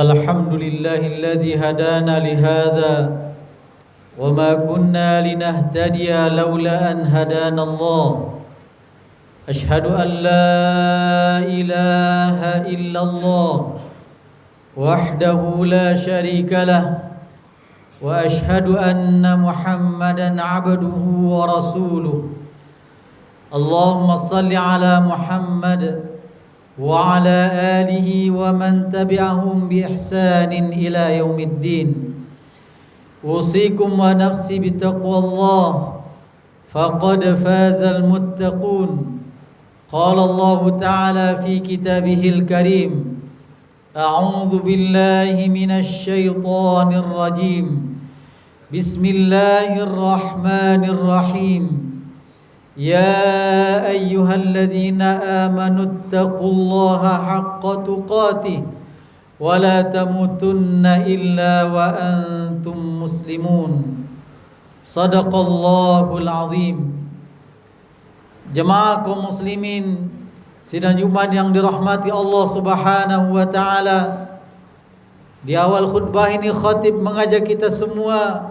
الحمد لله الذي هدانا لهذا وما كنا لنهتدي لولا أن هدانا الله أشهد أن لا إله إلا الله وحده لا شريك له وأشهد أن محمدا عبده ورسوله اللهم صل على محمد وعلى آله ومن تبعهم بإحسان إلى يوم الدين أوصيكم ونفسي بتقوى الله فقد فاز المتقون قال الله تعالى في كتابه الكريم أعوذ بالله من الشيطان الرجيم بسم الله الرحمن الرحيم يا أيها الذين آمنوا اتقوا الله حق تقاته ولا تموتن إلا وأنتم مسلمون صدق الله العظيم. Jemaah kaum muslimin sidang Jumat yang dirahmati Allah Subhanahu wa taala, di awal khutbah ini khatib mengajak kita semua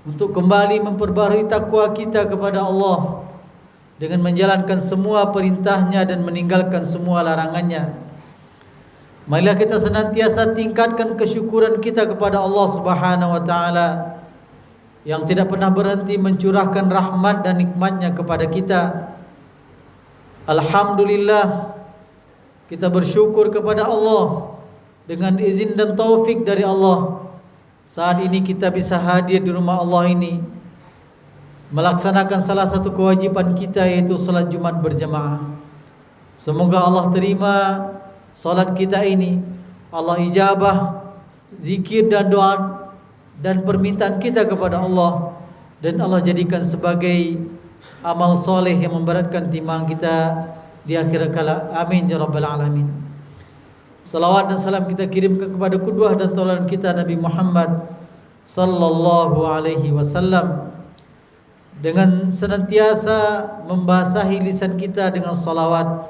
untuk kembali memperbaharui takwa kita kepada Allah dengan menjalankan semua perintahnya dan meninggalkan semua larangannya. Marilah kita senantiasa tingkatkan kesyukuran kita kepada Allah Subhanahu wa taala yang tidak pernah berhenti mencurahkan rahmat dan nikmatnya kepada kita. Alhamdulillah, kita bersyukur kepada Allah dengan izin dan taufik dari Allah. Saat ini kita bisa hadir di rumah Allah ini melaksanakan salah satu kewajiban kita, yaitu salat Jumat berjamaah. Semoga Allah terima salat kita ini, Allah ijabah zikir dan doa dan permintaan kita kepada Allah, dan Allah jadikan sebagai amal soleh yang memberatkan timang kita di akhir kala. Amin ya rabbal alamin. Salawat dan salam kita kirimkan kepada qudwah dan tauladan kita Nabi Muhammad sallallahu alaihi wasallam, dengan senantiasa membasahi lisan kita dengan salawat,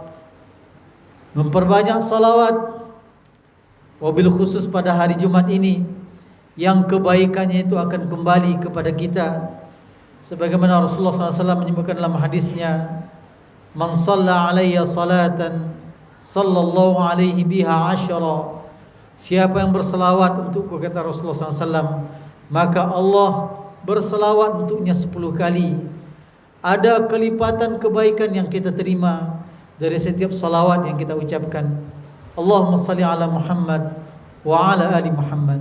memperbanyak salawat, wabil khusus pada hari Jumat ini yang kebaikannya itu akan kembali kepada kita, sebagaimana Rasulullah SAW menyebutkan dalam hadisnya, man shalla alayya salatan sallallahu alaihi biha asyara, siapa yang berselawat untukku, kata Rasulullah SAW, maka Allah berselawat untuknya 10 kali. Ada kelipatan kebaikan yang kita terima dari setiap salawat yang kita ucapkan. Allahumma salli ala Muhammad wa ala ali Muhammad.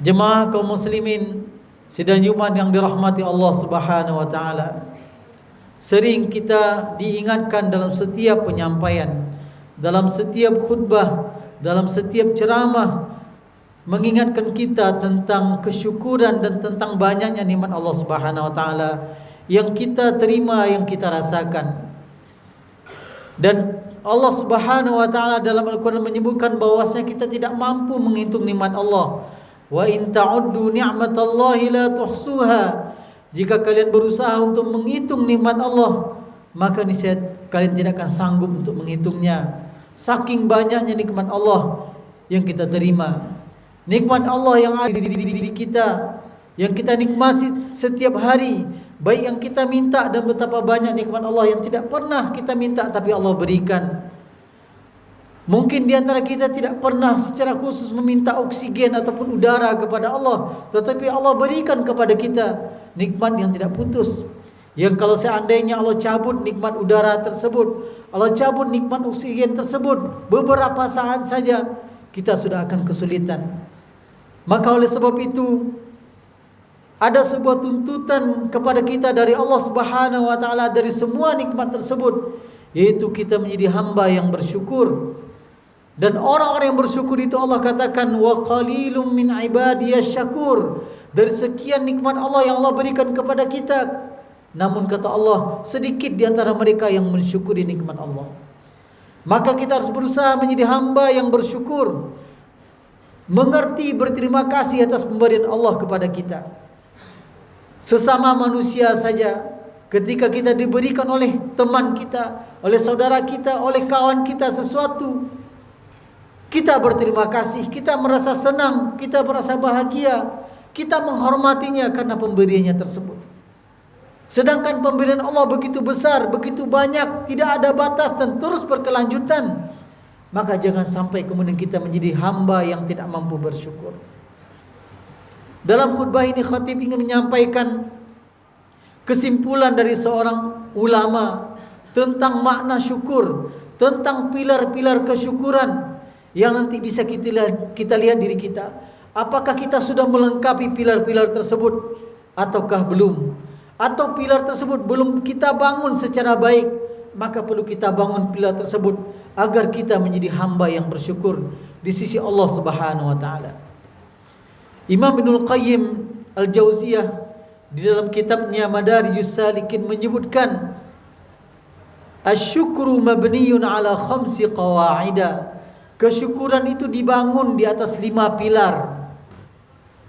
Jemaah kaum muslimin sidang Jumat yang dirahmati Allah Subhanahu wa taala, sering kita diingatkan dalam setiap penyampaian, dalam setiap khutbah, dalam setiap ceramah, mengingatkan kita tentang kesyukuran dan tentang banyaknya nikmat Allah Subhanahu wa taala yang kita terima, yang kita rasakan. Dan Allah Subhanahu wa taala dalam Al-Qur'an menyebutkan bahwasanya kita tidak mampu menghitung nikmat Allah. Wa in ta'uddu ni'matallahi la tuhsuha. Jika kalian berusaha untuk menghitung nikmat Allah, maka niscaya kalian tidak akan sanggup untuk menghitungnya. Saking banyaknya nikmat Allah yang kita terima. Nikmat Allah yang ada di diri kita, yang kita nikmati setiap hari, baik yang kita minta, dan betapa banyak nikmat Allah yang tidak pernah kita minta tapi Allah berikan. Mungkin di antara kita tidak pernah secara khusus meminta oksigen ataupun udara kepada Allah, tetapi Allah berikan kepada kita nikmat yang tidak putus. Yang kalau seandainya Allah cabut nikmat udara tersebut, Allah cabut nikmat oksigen tersebut, beberapa saat saja kita sudah akan kesulitan. Maka oleh sebab itu ada sebuah tuntutan kepada kita dari Allah Subhanahu wa taala dari semua nikmat tersebut, yaitu kita menjadi hamba yang bersyukur. Dan orang-orang yang bersyukur itu Allah katakan wa qalilum min ibadiyasy syakur. Dari sekian nikmat Allah yang Allah berikan kepada kita, namun kata Allah, sedikit di antara mereka yang mensyukuri nikmat Allah. Maka kita harus berusaha menjadi hamba yang bersyukur, mengerti, berterima kasih atas pemberian Allah kepada kita. Sesama manusia saja, ketika kita diberikan oleh teman kita, oleh saudara kita, oleh kawan kita sesuatu, Kita berterima kasih, kita merasa senang, kita merasa bahagia, kita menghormatinya karena pemberiannya tersebut. Sedangkan pemberian Allah begitu besar, begitu banyak, tidak ada batas dan terus berkelanjutan. Maka jangan sampai kemudian kita menjadi hamba yang tidak mampu bersyukur. Dalam khutbah ini khatib ingin menyampaikan kesimpulan dari seorang ulama tentang makna syukur, tentang pilar-pilar kesyukuran yang nanti bisa kita lihat diri kita. Apakah kita sudah melengkapi pilar-pilar tersebut ataukah belum? Atau pilar tersebut belum kita bangun secara baik, maka perlu kita bangun pilar tersebut agar kita menjadi hamba yang bersyukur di sisi Allah Subhanahu wa taala. Imam Ibnul Qayyim Al-Jauziyah di dalam kitabnya Madarijus Salikin menyebutkan asyukru mabniyun ala khamsi qawaida. Kesyukuran itu dibangun di atas 5 pilar.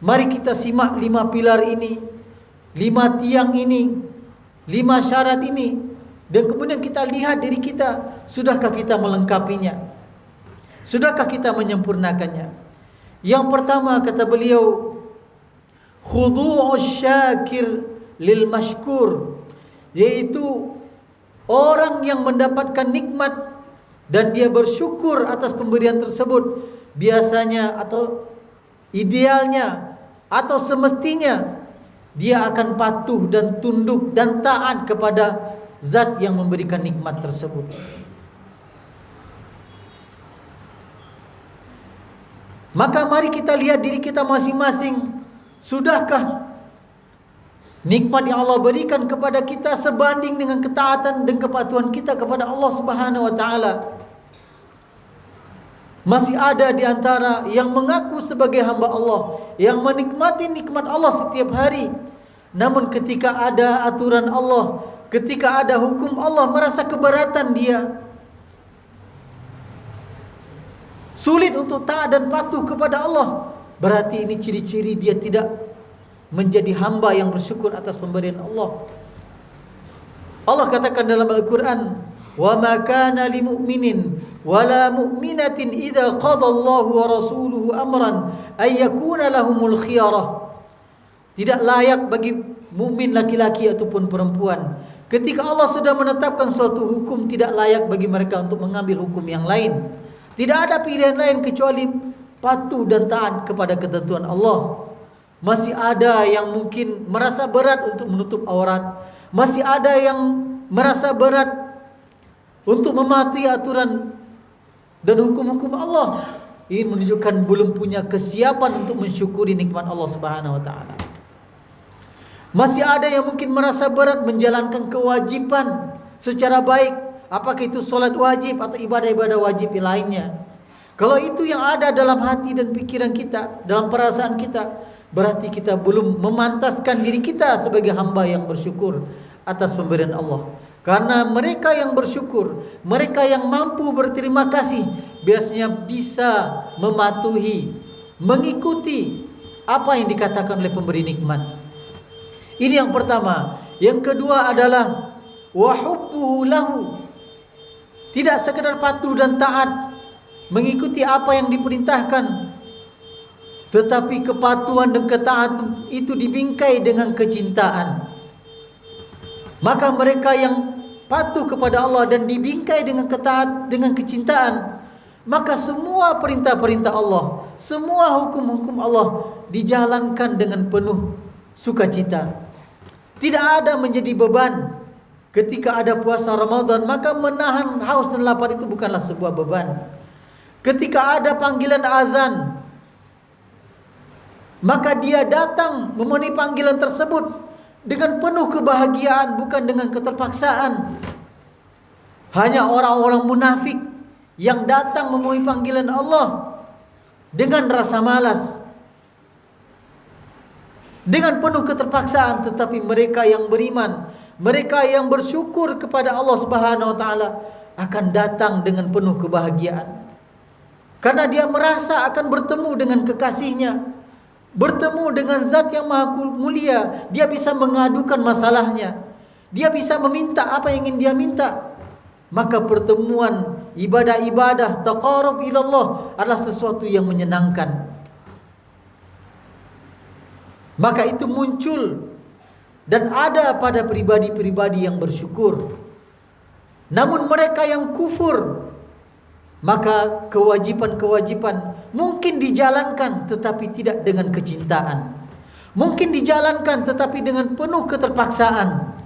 Mari kita simak 5 pilar ini, 5 tiang ini, 5 syarat ini, dan kemudian kita lihat diri kita, sudahkah kita melengkapinya? Sudahkah kita menyempurnakannya? Yang pertama kata beliau, khudu'us syakir lil mashkur, yaitu orang yang mendapatkan nikmat dan dia bersyukur atas pemberian tersebut, biasanya atau idealnya atau semestinya dia akan patuh dan tunduk dan taat kepada zat yang memberikan nikmat tersebut. Maka mari kita lihat diri kita masing-masing. Sudahkah nikmat yang Allah berikan kepada kita sebanding dengan ketaatan dan kepatuhan kita kepada Allah Subhanahu wa taala? Masih ada di antara yang mengaku sebagai hamba Allah, yang menikmati nikmat Allah setiap hari, namun ketika ada aturan Allah, ketika ada hukum Allah, merasa keberatan dia, sulit untuk taat dan patuh kepada Allah. Berarti ini ciri-ciri dia tidak menjadi hamba yang bersyukur atas pemberian Allah. Allah katakan dalam Al-Quran, wa ma kana li mu'minin wala mu'minatin idza qada Allahu wa rasuluhu amran ay yakuna lahumul khiyarah. Tidak layak bagi mukmin laki-laki ataupun perempuan, ketika Allah sudah menetapkan suatu hukum, tidak layak bagi mereka untuk mengambil hukum yang lain. Tidak ada pilihan lain kecuali patuh dan taat kepada ketentuan Allah. Masih ada yang mungkin merasa berat untuk menutup aurat, masih ada yang merasa berat untuk mematuhi aturan dan hukum-hukum Allah. Ini menunjukkan belum punya kesiapan untuk mensyukuri nikmat Allah Subhanahu wa taala. Masih ada yang mungkin merasa berat menjalankan kewajiban secara baik, apakah itu solat wajib atau ibadah-ibadah wajib lainnya. Kalau itu yang ada dalam hati dan pikiran kita, dalam perasaan kita, berarti kita belum memantaskan diri kita sebagai hamba yang bersyukur atas pemberian Allah. Karena mereka yang bersyukur, mereka yang mampu berterima kasih, biasanya bisa mematuhi, mengikuti apa yang dikatakan oleh pemberi nikmat. Ini yang pertama. Yang kedua adalah wa hubbuhu lahu. Tidak sekedar patuh dan taat mengikuti apa yang diperintahkan, tetapi kepatuhan dan ketaatan itu dibingkai dengan kecintaan. Maka mereka yang patuh kepada Allah dan dibingkai dengan dengan kecintaan, maka semua perintah-perintah Allah, semua hukum-hukum Allah dijalankan dengan penuh sukacita. Tidak ada menjadi beban. Ketika ada puasa Ramadan, maka menahan haus dan lapar itu bukanlah sebuah beban. Ketika ada panggilan azan, maka dia datang memenuhi panggilan tersebut dengan penuh kebahagiaan, bukan dengan keterpaksaan. Hanya orang-orang munafik yang datang memenuhi panggilan Allah dengan rasa malas, dengan penuh keterpaksaan. Tetapi mereka yang beriman, mereka yang bersyukur kepada Allah Subhanahu wa taala akan datang dengan penuh kebahagiaan, karena dia merasa akan bertemu dengan kekasihnya, bertemu dengan zat yang maha mulia. Dia bisa mengadukan masalahnya, dia bisa meminta apa yang ingin dia minta. Maka pertemuan ibadah-ibadah, taqarrub ila Allah adalah sesuatu yang menyenangkan, maka itu muncul dan ada pada pribadi-pribadi yang bersyukur. Namun mereka yang kufur, maka kewajiban-kewajiban mungkin dijalankan tetapi tidak dengan kecintaan, mungkin dijalankan tetapi dengan penuh keterpaksaan.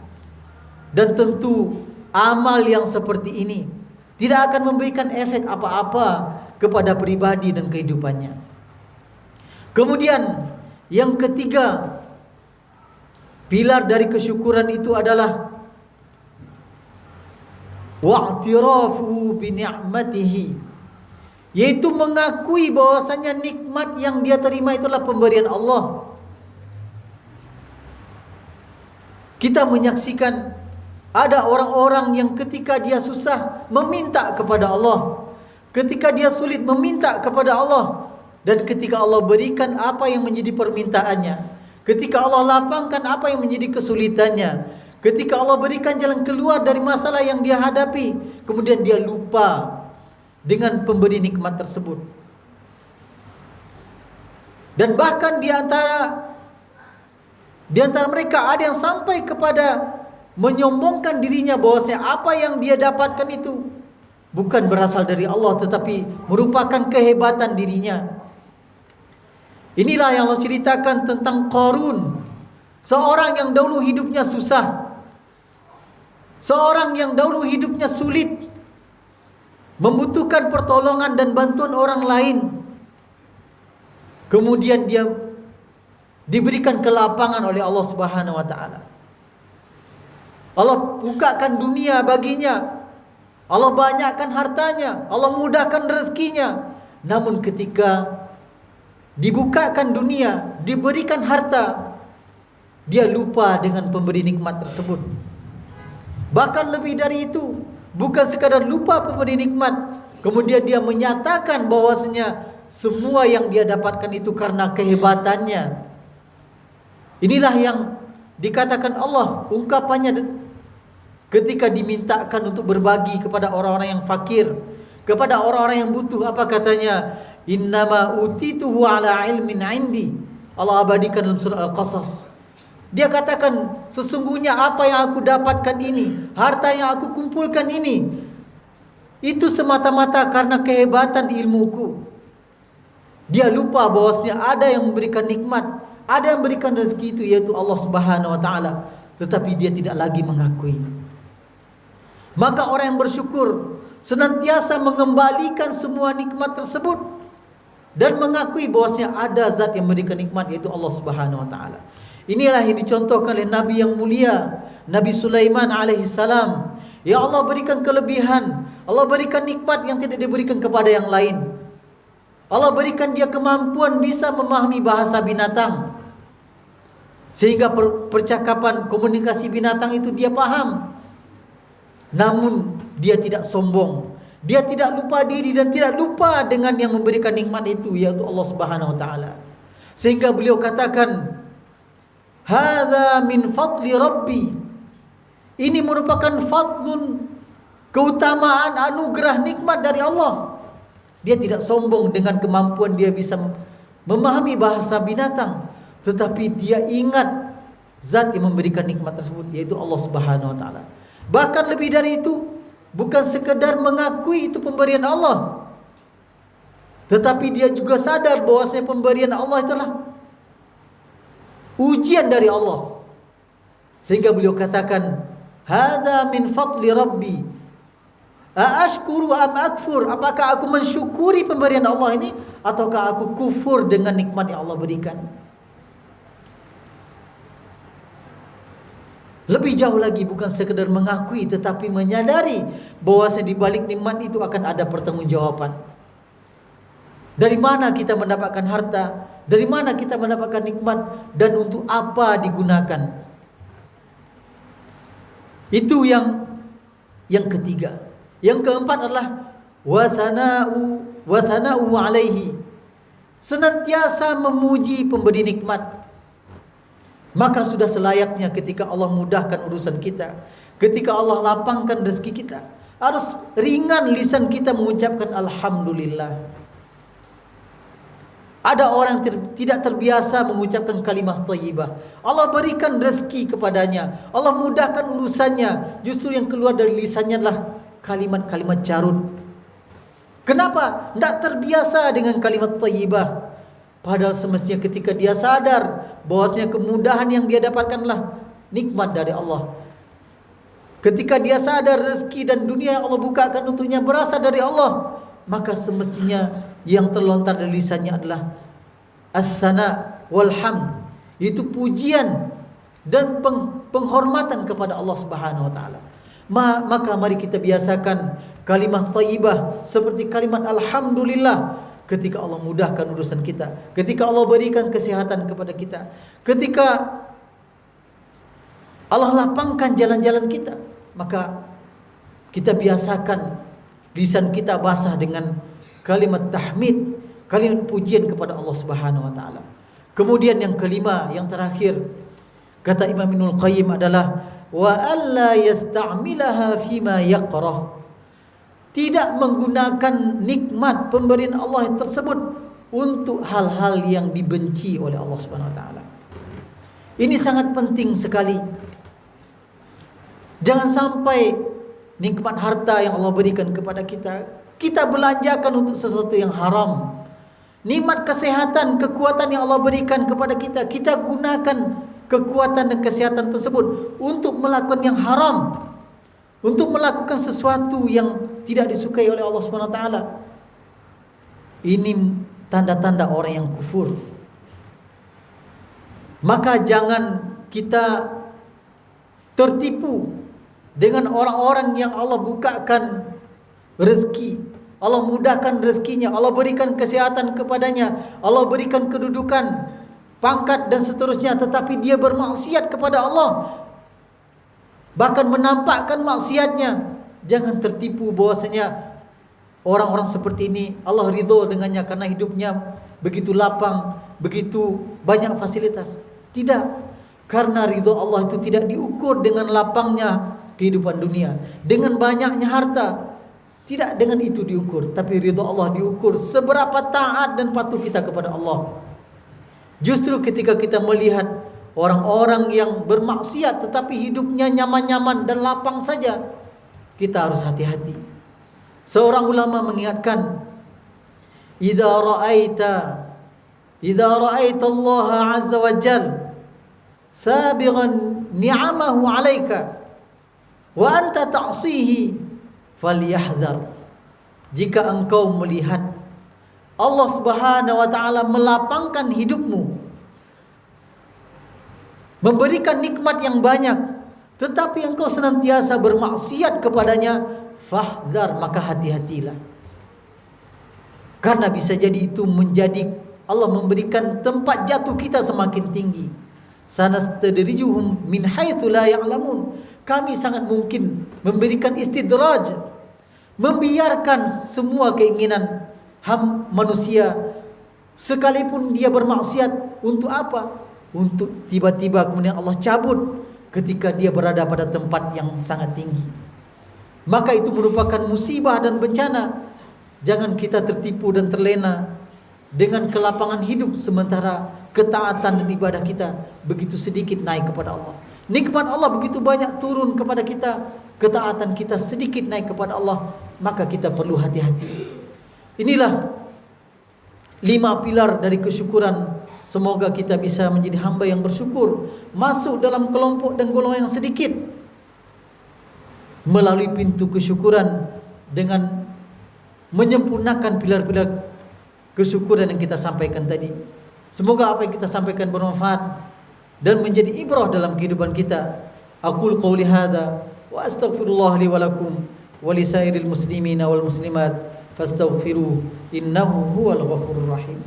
Dan tentu amal yang seperti ini tidak akan memberikan efek apa-apa kepada pribadi dan kehidupannya. Kemudian yang ketiga, pilar dari kesyukuran itu adalah wa'tirafuhu bi ni'matihi, yaitu mengakui bahwasanya nikmat yang dia terima itulah pemberian Allah. Kita menyaksikan ada orang-orang yang ketika dia susah meminta kepada Allah, ketika dia sulit meminta kepada Allah, dan ketika Allah berikan apa yang menjadi permintaannya, ketika Allah lapangkan apa yang menjadi kesulitannya, ketika Allah berikan jalan keluar dari masalah yang dia hadapi, kemudian dia lupa dengan pemberi nikmat tersebut. Dan bahkan di antara mereka ada yang sampai kepada menyombongkan dirinya bahwasanya apa yang dia dapatkan itu bukan berasal dari Allah tetapi merupakan kehebatan dirinya. Inilah yang Allah ceritakan tentang Qarun, seorang yang dahulu hidupnya susah, seorang yang dahulu hidupnya sulit, membutuhkan pertolongan dan bantuan orang lain. Kemudian dia diberikan kelapangan oleh Allah Subhanahu wa taala. Allah bukakan dunia baginya, Allah banyakkan hartanya, Allah mudahkan rezekinya. Namun ketika dibukakan dunia, diberikan harta, dia lupa dengan pemberi nikmat tersebut. Bahkan lebih dari itu, bukan sekadar lupa pemberi nikmat, kemudian dia menyatakan bahwasanya semua yang dia dapatkan itu karena kehebatannya. Inilah yang dikatakan Allah, ungkapannya ketika dimintakan untuk berbagi kepada orang-orang yang fakir, kepada orang-orang yang butuh, apa katanya? Innama utituhu ala ilmin indi. Allah abadikan dalam surah Al-Qasas. Dia katakan, sesungguhnya apa yang aku dapatkan ini, harta yang aku kumpulkan ini, itu semata-mata karena kehebatan ilmuku. Dia lupa bahwasanya ada yang memberikan nikmat, ada yang memberikan rezeki itu, yaitu Allah Subhanahu wa taala, tetapi dia tidak lagi mengakui. Maka orang yang bersyukur senantiasa mengembalikan semua nikmat tersebut dan mengakui bahwasanya ada zat yang memberikan nikmat, yaitu Allah Subhanahu wa taala. Inilah yang dicontohkan oleh Nabi yang mulia, Nabi Sulaiman alaihissalam. Ya Allah berikan kelebihan, Allah berikan nikmat yang tidak diberikan kepada yang lain. Allah berikan dia kemampuan bisa memahami bahasa binatang, sehingga percakapan komunikasi binatang itu dia paham. Namun dia tidak sombong, dia tidak lupa diri dan tidak lupa dengan yang memberikan nikmat itu, yaitu Allah Subhanahu wa taala. Sehingga beliau katakan, hadza min fadli rabbi. Ini merupakan fadlun, keutamaan, anugerah, nikmat dari Allah. Dia tidak sombong dengan kemampuan dia bisa memahami bahasa binatang, tetapi dia ingat zat yang memberikan nikmat tersebut, yaitu Allah Subhanahu wa taala. Bahkan lebih dari itu, bukan sekedar mengakui itu pemberian Allah, tetapi dia juga sadar bahwasanya pemberian Allah itulah ujian dari Allah. Sehingga beliau katakan, hadza min fadli rabbi aashkuru am akfur. Apakah aku mensyukuri pemberian Allah ini, ataukah aku kufur dengan nikmat yang Allah berikan? Lebih jauh lagi, bukan sekedar mengakui tetapi menyadari bahwasanya di balik nikmat itu akan ada pertanggungjawaban. Dari mana kita mendapatkan harta, dari mana kita mendapatkan nikmat, dan untuk apa digunakan. Itu yang ketiga. Yang keempat adalah wa thana'u alaihi, senantiasa memuji pemberi nikmat. Maka sudah selayaknya ketika Allah mudahkan urusan kita, ketika Allah lapangkan rezeki kita, Harus ringan lisan kita mengucapkan alhamdulillah. Ada orang tidak terbiasa mengucapkan kalimah thayyibah. Allah berikan rezeki kepadanya, Allah mudahkan urusannya, justru yang keluar dari lisannya adalah kalimat-kalimat carut. Kenapa? Tidak terbiasa dengan kalimat thayyibah. Padahal semestinya ketika dia sadar bahwasanya kemudahan yang dia dapatkanlah nikmat dari Allah. Ketika dia sadar rezeki dan dunia yang Allah bukakan untuknya berasal dari Allah, maka semestinya yang terlontar dari lisannya adalah as-sana wal hamd, itu pujian dan penghormatan kepada Allah Subhanahu wa taala. Maka mari kita biasakan kalimat thayyibah seperti kalimat alhamdulillah ketika Allah mudahkan urusan kita, ketika Allah berikan kesehatan kepada kita, ketika Allah lapangkan jalan-jalan kita, maka kita biasakan lisan kita basah dengan kalimat tahmid, kalimat pujian kepada Allah Subhanahu wa taala. Kemudian yang kelima, yang terakhir, kata Imam Ibnul Qayyim adalah wa alla yasta'milaha fima yakrah. Tidak menggunakan nikmat pemberian Allah tersebut untuk hal-hal yang dibenci oleh Allah Subhanahu wa taala. Ini sangat penting sekali. Jangan sampai nikmat harta yang Allah berikan kepada kita, kita belanjakan untuk sesuatu yang haram. Nikmat kesehatan, kekuatan yang Allah berikan kepada kita, kita gunakan kekuatan dan kesehatan tersebut untuk melakukan yang haram, untuk melakukan sesuatu yang tidak disukai oleh Allah Subhanahu wa taala. Ini tanda-tanda orang yang kufur. Maka jangan kita tertipu dengan orang-orang yang Allah bukakan rezeki, Allah mudahkan rezekinya, Allah berikan kesehatan kepadanya, Allah berikan kedudukan, pangkat dan seterusnya, tetapi dia bermaksiat kepada Allah, bahkan menampakkan maksiatnya. Jangan tertipu bahwasanya orang-orang seperti ini Allah ridho dengannya karena hidupnya begitu lapang, begitu banyak fasilitas. Tidak, karena ridho Allah itu tidak diukur dengan lapangnya kehidupan dunia, dengan banyaknya harta. Tidak dengan itu diukur, tapi ridha Allah diukur seberapa taat dan patuh kita kepada Allah. Justru ketika kita melihat orang-orang yang bermaksiat tetapi hidupnya nyaman-nyaman dan lapang saja, kita harus hati-hati. Seorang ulama mengingatkan, idza ra'aita Allah azza wa jalla sabighan ni'amahu 'alaika wa anta ta'sihi falyahdhar. Jika engkau melihat Allah Subhanahu wa taala melapangkan hidupmu, memberikan nikmat yang banyak, tetapi engkau senantiasa bermaksiat kepadanya, fahdhar, maka hati-hatilah. Karena bisa jadi itu menjadi Allah memberikan tempat jatuh kita semakin tinggi. Sanastadrijuhum min haitsu la ya'lamun. Kami sangat mungkin memberikan istidraj, membiarkan semua keinginan manusia, sekalipun dia bermaksiat, untuk apa? Untuk tiba-tiba kemudian Allah cabut ketika dia berada pada tempat yang sangat tinggi. Maka itu merupakan musibah dan bencana. Jangan kita tertipu dan terlena dengan kelapangan hidup, sementara ketaatan dan ibadah kita begitu sedikit naik kepada Allah. Nikmat Allah begitu banyak turun kepada kita, ketaatan kita sedikit naik kepada Allah, maka kita perlu hati-hati. Inilah 5 pilar dari kesyukuran. Semoga kita bisa menjadi hamba yang bersyukur, masuk dalam kelompok dan golongan yang sedikit, melalui pintu kesyukuran dengan menyempurnakan pilar-pilar kesyukuran yang kita sampaikan tadi. Semoga apa yang kita sampaikan bermanfaat dan menjadi ibrah dalam kehidupan kita. Aqul qouli hadza wa astaghfirullah li wa lakum wa li sairil muslimina wal muslimat fastaghfiruh innahu huwal ghafurur rahim.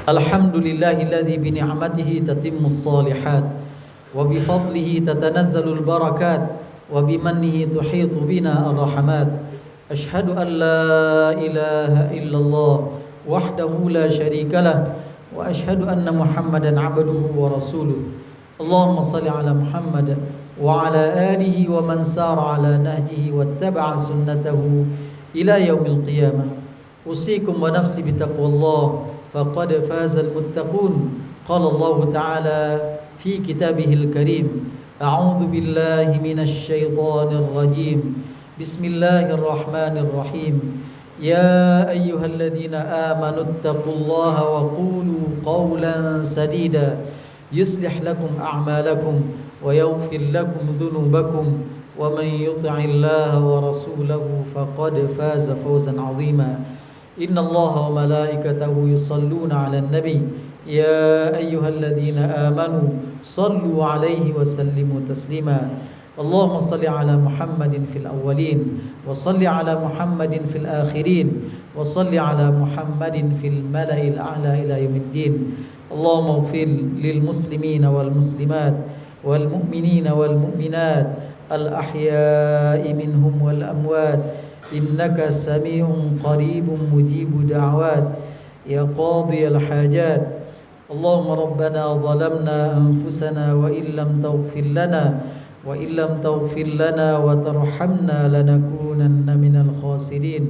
Alhamdulillahilladzi bi ni'matihi tatimmus shalihat wa bi fadlihi tatanazzalul barakat wa bi mannihi tuhitu bina ar-rahmat. Asyhadu an la ilaha illallah وحده لا شريك له وأشهد أن محمدا عبده ورسوله اللهم صل على محمد وعلى آله ومن سار على نهجه واتبع سنته إلى يوم القيامة أوصيكم ونفسي بتقوى الله فقد فاز المتقون قال الله تعالى في كتابه الكريم أعوذ بالله من الشيطان الرجيم بسم الله الرحمن الرحيم يا أيها الذين آمنوا اتقوا الله وقولوا قولا سديدا يصلح لكم أعمالكم ويغفر لكم ذنوبكم ومن يطع الله ورسوله فقد فاز فوزا عظيما إن الله وملائكته يصلون على النبي يا أيها الذين آمنوا صلوا عليه وسلموا تسليما اللهم صل على محمد في الأولين وصل على محمد في الآخرين وصل على محمد في الملأ الأعلى إلى يوم الدين اللهم اغفر للمسلمين والمسلمات والمؤمنين والمؤمنات الأحياء منهم والأموات إنك سميع قريب مجيب دعوات يا قاضي الحاجات اللهم ربنا ظلمنا أنفسنا وإن لم تغفر لنا وترحمنا لنكونن من الخاسرين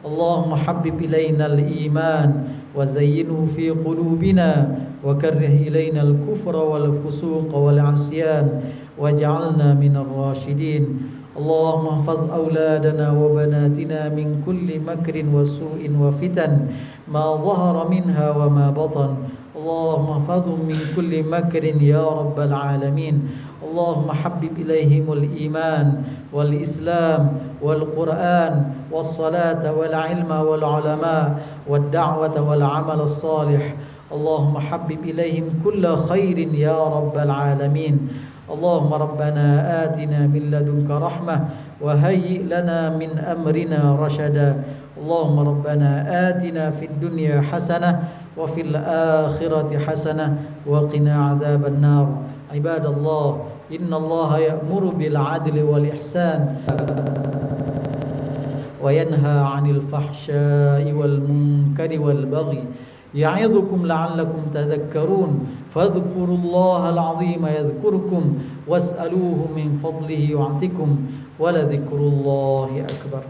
اللهم حبب إلينا الإيمان وزينه في قلوبنا وكره إلينا الكفر والفسوق والعصيان واجعلنا من الراشدين اللهم احفظ أولادنا وبناتنا من كل مكر وسوء وفتن ما ظهر منها وما بطن اللهم احفظهم من كل مكر يا رب العالمين اللهم حبب إليهم الإيمان والإسلام والقرآن والصلاة والعلم والعلماء والدعوة والعمل الصالح اللهم حبب إليهم كل خير يا رب العالمين اللهم ربنا آتنا من لدنك رحمة وهيئ لنا من أمرنا رشدا اللهم ربنا آتنا في الدنيا حسنة وفي الآخرة حسنة وقنا عذاب النار عباد الله إن الله يأمر بالعدل والإحسان وينهى عن الفحشاء والمنكر والبغي يعظكم لعلكم تذكرون فاذكروا الله العظيم يذكركم واسألوه من فضله يعطكم ولذكر الله أكبر